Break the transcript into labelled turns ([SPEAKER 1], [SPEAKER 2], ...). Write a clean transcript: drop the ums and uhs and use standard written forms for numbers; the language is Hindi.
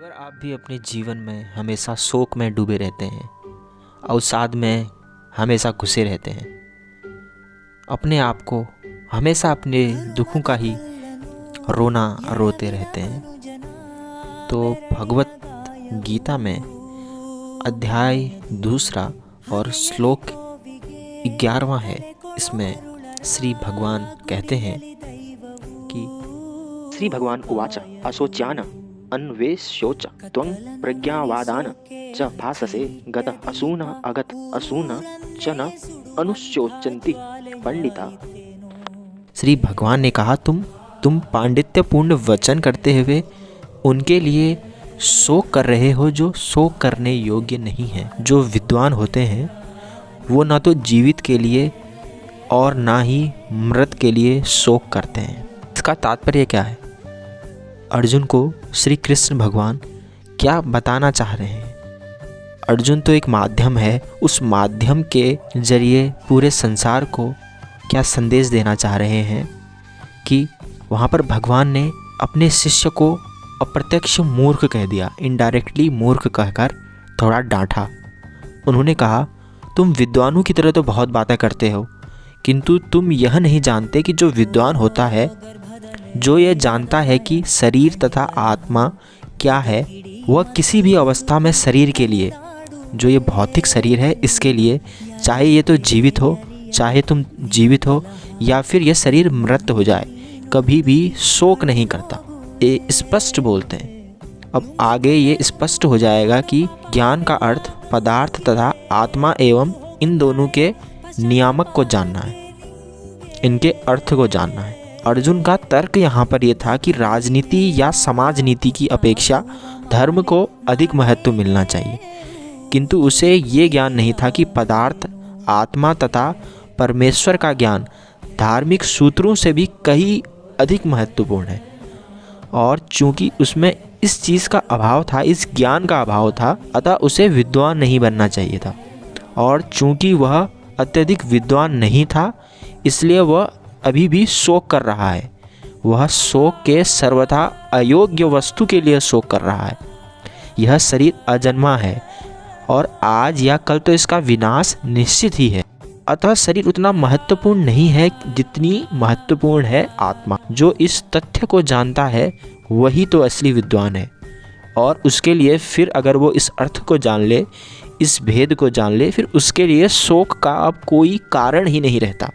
[SPEAKER 1] अगर आप भी अपने जीवन में हमेशा शोक में डूबे रहते हैं, अवसाद में हमेशा घुसे रहते हैं, अपने आप को हमेशा अपने दुखों का ही रोना रोते रहते हैं, तो भगवत गीता में अध्याय 2 और श्लोक 11वां है। इसमें श्री भगवान कहते हैं कि श्री भगवान उवाच अशोच्यान अन्वेष्योच त्वं प्रज्ञावादान च भाससे गत असून अगत असून च न अनुशोचन्ति पंडिता। श्री भगवान ने कहा, तुम पांडित्यपूर्ण वचन करते हुए उनके लिए शोक कर रहे हो जो शोक करने योग्य नहीं है। जो विद्वान होते हैं वो ना तो जीवित के लिए और ना ही मृत के लिए शोक करते हैं। इसका तात्पर्य क्या है? अर्जुन को श्री कृष्ण भगवान क्या बताना चाह रहे हैं? अर्जुन तो एक माध्यम है, उस माध्यम के जरिए पूरे संसार को क्या संदेश देना चाह रहे हैं कि वहाँ पर भगवान ने अपने शिष्य को अप्रत्यक्ष मूर्ख कह दिया, इनडायरेक्टली मूर्ख कहकर थोड़ा डांटा। उन्होंने कहा, तुम विद्वानों की तरह तो बहुत बातें करते हो, किंतु तुम यह नहीं जानते कि जो विद्वान होता है, जो यह जानता है कि शरीर तथा आत्मा क्या है, वह किसी भी अवस्था में शरीर के लिए, जो ये भौतिक शरीर है इसके लिए, चाहे ये तो जीवित हो, चाहे तुम जीवित हो या फिर यह शरीर मृत हो जाए, कभी भी शोक नहीं करता। ये स्पष्ट बोलते हैं। अब आगे ये स्पष्ट हो जाएगा कि ज्ञान का अर्थ पदार्थ तथा आत्मा एवं इन दोनों के नियामक को जानना है, इनके अर्थ को जानना है। अर्जुन का तर्क यहाँ पर यह था कि राजनीति या समाज नीति की अपेक्षा धर्म को अधिक महत्व मिलना चाहिए, किंतु उसे ये ज्ञान नहीं था कि पदार्थ, आत्मा तथा परमेश्वर का ज्ञान धार्मिक सूत्रों से भी कहीं अधिक महत्वपूर्ण है। और चूंकि उसमें इस चीज़ का अभाव था, इस ज्ञान का अभाव था, अतः उसे विद्वान नहीं बनना चाहिए था। और चूंकि वह अत्यधिक विद्वान नहीं था, इसलिए वह अभी भी शोक कर रहा है। वह शोक के सर्वथा अयोग्य वस्तु के लिए शोक कर रहा है। यह शरीर अजन्मा है और आज या कल तो इसका विनाश निश्चित ही है। अतः शरीर उतना महत्वपूर्ण नहीं है जितनी महत्वपूर्ण है आत्मा। जो इस तथ्य को जानता है वही तो असली विद्वान है। और उसके लिए फिर अगर वो इस अर्थ को जान ले, इस भेद को जान ले, फिर उसके लिए शोक का अब कोई कारण ही नहीं रहता।